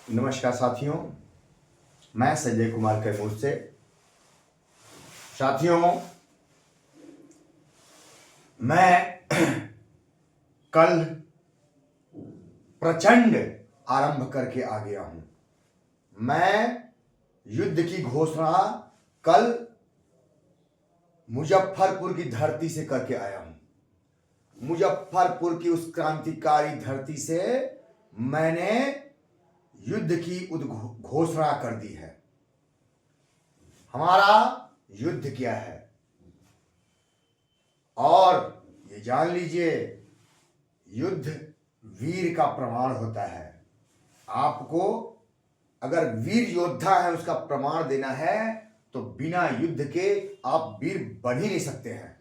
नमस्कार साथियों, मैं संजय कुमार कैमूर से। साथियों, मैं कल प्रचंड आरंभ करके आ गया हूं। मैं युद्ध की घोषणा कल मुजफ्फरपुर की धरती से करके आया हूं। मुजफ्फरपुर की उस क्रांतिकारी धरती से मैंने युद्ध की घोषणा कर दी है। हमारा युद्ध क्या है, और ये जान लीजिए, युद्ध वीर का प्रमाण होता है। आपको अगर वीर योद्धा है उसका प्रमाण देना है तो बिना युद्ध के आप वीर बन ही नहीं सकते हैं,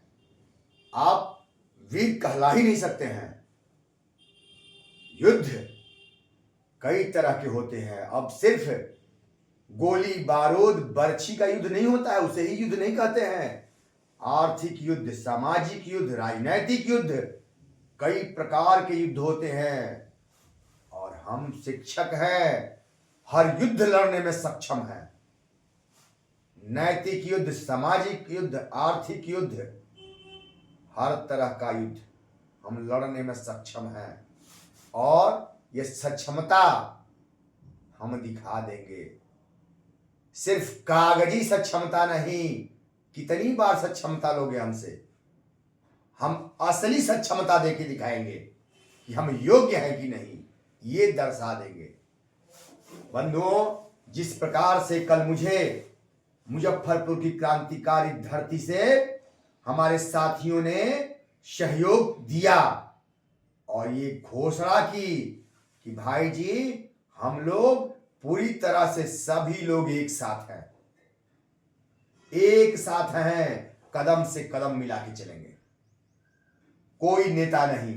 आप वीर कहला ही नहीं सकते हैं। युद्ध कई तरह के होते हैं। अब सिर्फ गोली बारूद बर्छी का युद्ध नहीं होता है, उसे ही युद्ध नहीं कहते हैं। आर्थिक युद्ध, सामाजिक युद्ध, राजनैतिक युद्ध, कई प्रकार के युद्ध होते हैं। और हम शिक्षक हैं, हर युद्ध लड़ने में सक्षम हैं। नैतिक युद्ध, सामाजिक युद्ध, आर्थिक युद्ध, हर तरह का युद्ध हम लड़ने में सक्षम हैं। और ये सक्षमता हम दिखा देंगे। सिर्फ कागजी सक्षमता नहीं, कितनी बार सक्षमता लोगे हमसे, हम असली सक्षमता देके दिखाएंगे कि हम योग्य हैं कि नहीं, ये दर्शा देंगे। बंधुओं, जिस प्रकार से कल मुझे मुजफ्फरपुर की क्रांतिकारी धरती से हमारे साथियों ने सहयोग दिया और ये घोषणा की कि भाई जी, हम लोग पूरी तरह से सभी लोग एक साथ हैं, एक साथ हैं, कदम से कदम मिला के चलेंगे। कोई नेता नहीं,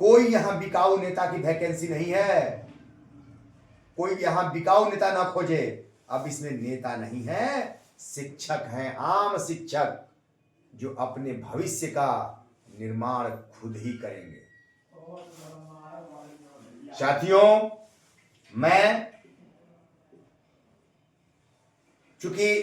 कोई यहां बिकाऊ नेता की वैकेंसी नहीं है, कोई यहां बिकाऊ नेता ना खोजे। अब इसमें नेता नहीं है, शिक्षक हैं, आम शिक्षक, जो अपने भविष्य का निर्माण खुद ही करेंगे। साथियों, मैं चूंकि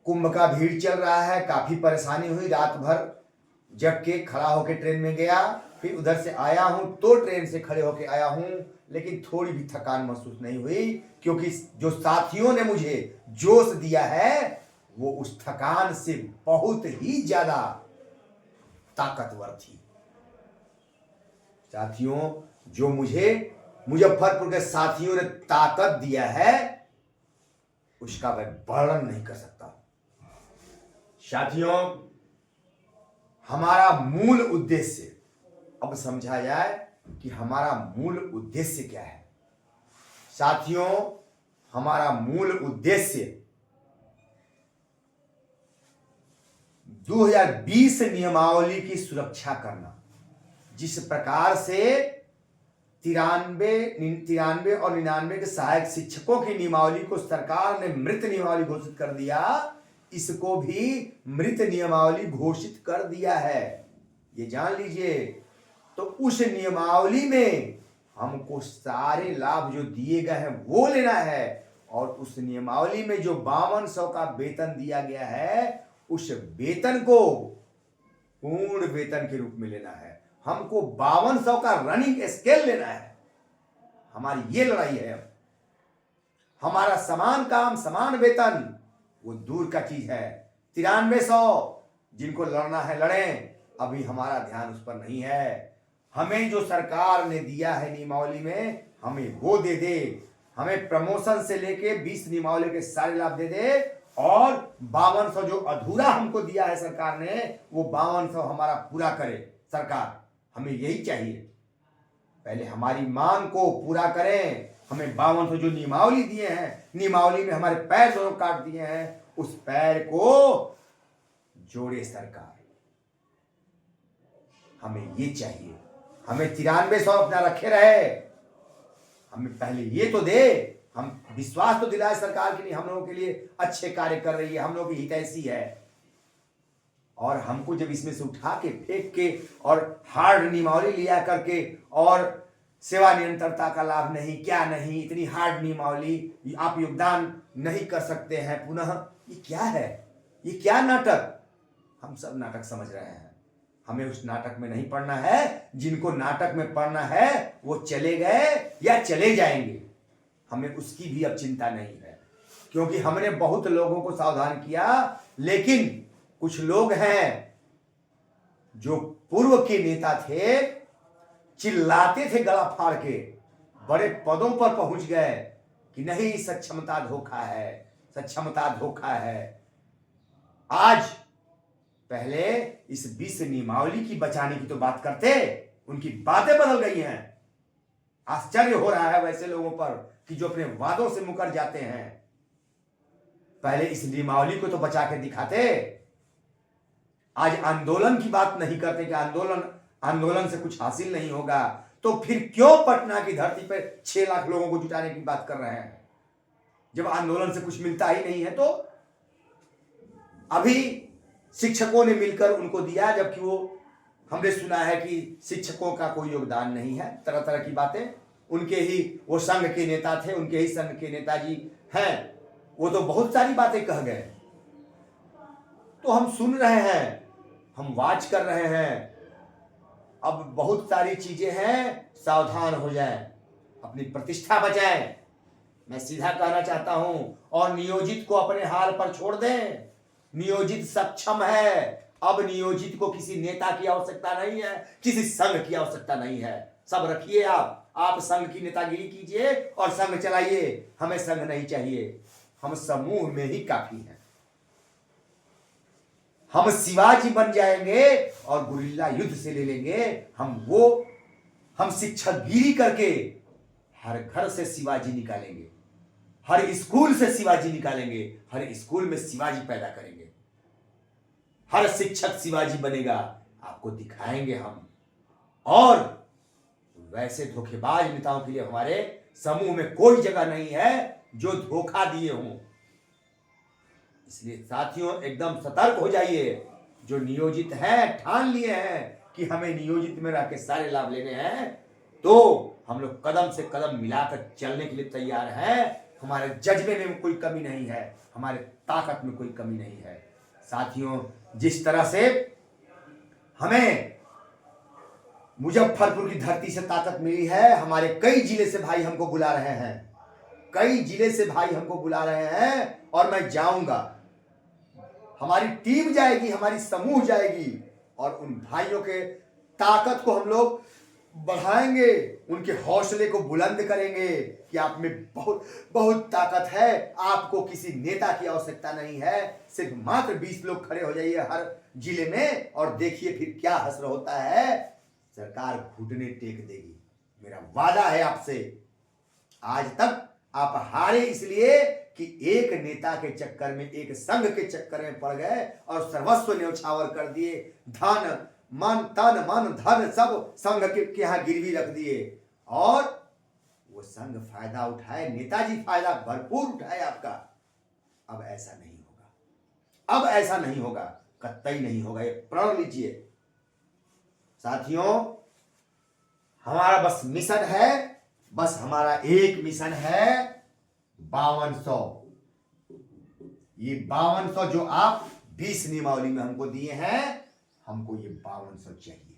कुंभ का भीड़ चल रहा है, काफी परेशानी हुई, रात भर जग के खड़ा होकर ट्रेन में गया, फिर उधर से आया हूं तो ट्रेन से खड़े होकर आया हूं, लेकिन थोड़ी भी थकान महसूस नहीं हुई, क्योंकि जो साथियों ने मुझे जोश दिया है वो उस थकान से बहुत ही ज्यादा ताकतवर थी। साथियों, जो मुझे मुजफ्फरपुर के साथियों ने ताकत दिया है उसका मैं वर्णन नहीं कर सकता। साथियों, हमारा मूल उद्देश्य, अब समझा जाए कि हमारा मूल उद्देश्य क्या है। साथियों, हमारा मूल उद्देश्य 2020 नियमावली की सुरक्षा करना। जिस प्रकार से 93 और 99 के सहायक शिक्षकों की नियमावली को सरकार ने मृत नियमावली घोषित कर दिया, इसको भी मृत नियमावली घोषित कर दिया है, ये जान लीजिए। तो उस नियमावली में हमको सारे लाभ जो दिए गए हैं वो लेना है, और उस नियमावली में जो 5200 का वेतन दिया गया है उस वेतन को पूर्ण वेतन के रूप में लेना है। हमको 5200 का रनिंग स्केल लेना है। हमारी ये लड़ाई है। अब हमारा समान काम समान वेतन वो दूर का चीज है। 9300 जिनको लड़ना है लड़ें, अभी हमारा ध्यान उस पर नहीं है। हमें जो सरकार ने दिया है नियमावली में, हमें वो दे दे। हमें प्रमोशन से लेके 20 नियमावली के सारे लाभ दे दे, और 5200 जो अधूरा हमको दिया है सरकार ने, वो 5200 हमारा पूरा करे सरकार। हमें यही चाहिए। पहले हमारी मांग को पूरा करें। हमें 5200 जो नियमावली दिए हैं, नियमावली में हमारे पैर जो काट दिए हैं, उस पैर को जोड़े सरकार। हमें ये चाहिए। हमें 9300 अपना रखे रहे, हमें पहले ये तो दे। हम विश्वास तो दिलाए सरकार के लिए, हम लोगों के लिए अच्छे कार्य कर रही है, हम लोगों की हितैषी है। और हमको जब इसमें से उठा के फेंक के और हार्ड नियमावली लिया करके और सेवा निरंतरता का लाभ नहीं, क्या नहीं, इतनी हार्ड नियमावली, आप योगदान नहीं कर सकते हैं पुनः, ये क्या है, ये क्या नाटक। हम सब नाटक समझ रहे हैं, हमें उस नाटक में नहीं पढ़ना है। जिनको नाटक में पढ़ना है वो चले गए या चले जाएंगे, हमें उसकी भी अब चिंता नहीं है, क्योंकि हमने बहुत लोगों को सावधान किया। लेकिन कुछ लोग हैं जो पूर्व के नेता थे, चिल्लाते थे गला फाड़ के, बड़े पदों पर पहुंच गए कि नहीं सक्षमता धोखा है, सक्षमता धोखा है। आज पहले इस 20 नियमावली की बचाने की तो बात करते, उनकी बातें बदल गई हैं। आश्चर्य हो रहा है वैसे लोगों पर कि जो अपने वादों से मुकर जाते हैं। पहले इस नियमावली को तो बचा के दिखाते। आज आंदोलन की बात नहीं करते कि आंदोलन से कुछ हासिल नहीं होगा, तो फिर क्यों पटना की धरती पर 6 लाख लोगों को जुटाने की बात कर रहे हैं, जब आंदोलन से कुछ मिलता ही नहीं है। तो अभी शिक्षकों ने मिलकर उनको दिया, जबकि वो हमने सुना है कि शिक्षकों का कोई योगदान नहीं है, तरह तरह की बातें। उनके ही वो संघ के नेता थे, उनके ही संघ के नेताजी हैं, वो तो बहुत सारी बातें कह गए। तो हम सुन रहे हैं, हम वाच कर रहे हैं। अब बहुत सारी चीजें हैं, सावधान हो जाएं, अपनी प्रतिष्ठा बचाएं, मैं सीधा कहना चाहता हूं। और नियोजित को अपने हाल पर छोड़ दें। नियोजित सक्षम है, अब नियोजित को किसी नेता की आवश्यकता नहीं है, किसी संघ की आवश्यकता नहीं है। सब रखिए आप संघ की नेतागिरी कीजिए और संघ चलाइए, हमें संघ नहीं चाहिए, हम समूह में ही काफी हैं। हम शिवाजी बन जाएंगे और गुरिल्ला युद्ध से ले लेंगे। हम शिक्षकगिरी करके हर घर से शिवाजी निकालेंगे, हर स्कूल से शिवाजी निकालेंगे, हर स्कूल में शिवाजी पैदा करेंगे, हर शिक्षक शिवाजी बनेगा, आपको दिखाएंगे हम। और वैसे धोखेबाज नेताओं के लिए हमारे समूह में कोई जगह नहीं है जो धोखा दिए हों। इसलिए साथियों एकदम सतर्क हो जाइए। जो नियोजित हैं, ठान लिए हैं कि हमें नियोजित में रह के सारे लाभ लेने हैं, तो हम लोग कदम से कदम मिलाकर चलने के लिए तैयार हैं। हमारे जज्बे में कोई कमी नहीं है, हमारे ताकत में कोई कमी नहीं है। साथियों, जिस तरह से हमें मुजफ्फरपुर की धरती से ताकत मिली है, हमारे कई जिले से भाई हमको बुला रहे हैं, कई जिले से भाई हमको बुला रहे हैं, और मैं जाऊंगा, हमारी टीम जाएगी, हमारी समूह जाएगी, और उन भाइयों के ताकत को हम लोग बढ़ाएंगे, उनके हौसले को बुलंद करेंगे कि आप में बहुत बहुत ताकत है, आपको किसी नेता की आवश्यकता नहीं है। सिर्फ मात्र 20 लोग खड़े हो जाइए हर जिले में, और देखिए फिर क्या हश्र होता है। सरकार घुटने टेक देगी, मेरा वादा है आपसे। आज तक आप हारे इसलिए कि एक नेता के चक्कर में, एक संघ के चक्कर में पड़ गए और सर्वस्व न्यौछावर कर दिए। धन मन तन मन धन सब संघ के यहाँ गिरवी रख दिए, और वो संघ फायदा उठाए, नेताजी फायदा भरपूर उठाए आपका। अब ऐसा नहीं होगा, अब ऐसा नहीं होगा, कतई नहीं होगा, ये प्रण लीजिए। साथियों, हमारा बस मिशन है, बस हमारा एक मिशन है, 5200। ये 5200 जो आप 20 नियमावली में हमको दिए हैं, हमको ये 5200 चाहिए।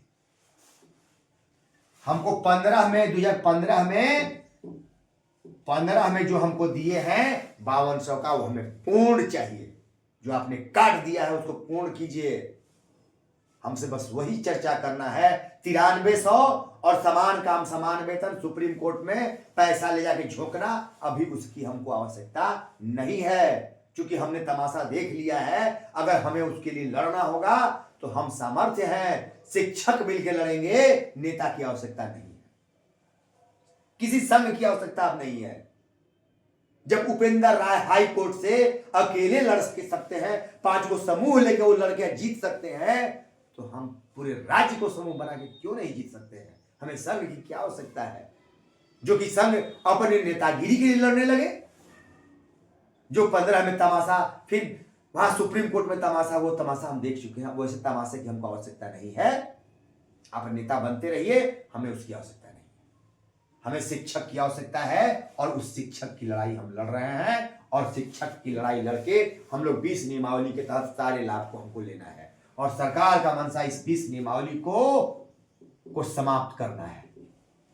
हमको 15 में 2015 में जो हमको दिए हैं 5200 का, वो हमें पूर्ण चाहिए। जो आपने काट दिया है उसको पूर्ण कीजिए। हमसे बस वही चर्चा करना है। 9300 और समान काम समान वेतन, सुप्रीम कोर्ट में पैसा ले जाके झोंकना, अभी उसकी हमको आवश्यकता नहीं है, क्योंकि हमने तमाशा देख लिया है। अगर हमें उसके लिए लड़ना होगा तो हम सामर्थ्य हैं, शिक्षक मिलकर लड़ेंगे, नेता की आवश्यकता नहीं है, किसी संघ की आवश्यकता अब नहीं है। जब उपेंद्र राय हाई कोर्ट से अकेले लड़ सकते हैं, 5 को समूह लेके वो लड़के जीत सकते हैं, तो हम पूरे राज्य को समूह बना के क्यों नहीं जीत सकते हैं? हमें संघ की क्या आवश्यकता है? जो कि संघ अपने नेतागिरी के लिए लड़ने लगे। जो 15 में तमाशा, फिर वहां सुप्रीम कोर्ट में तमाशा, वो तमाशा हम देख चुके हैं। वैसे तमाशे की हमको आवश्यकता नहीं है। आप नेता बनते रहिए, हमें उसकी आवश्यकता नहीं। हमें शिक्षक की आवश्यकता है और उस शिक्षक की लड़ाई हम लड़ रहे हैं, और शिक्षक की लड़ाई लड़के हम लोग 20 नियमावली के तहत सारे लाभ को हमको लेना है, और सरकार का मंशा इस 20 नियमावली को समाप्त करना है।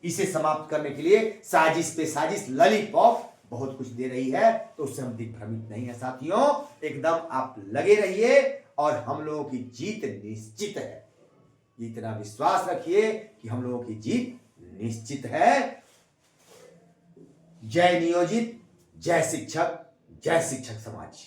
इसे समाप्त करने के लिए साजिश पे साजिश, लॉलीपॉप बहुत कुछ दे रही है, तो उससे हम दिग्भ्रमित नहीं है साथियों। एकदम आप लगे रहिए और हम लोगों की जीत निश्चित है। इतना विश्वास रखिए कि हम लोगों की जीत निश्चित है। जय नियोजित, जय शिक्षक, जय शिक्षक समाज।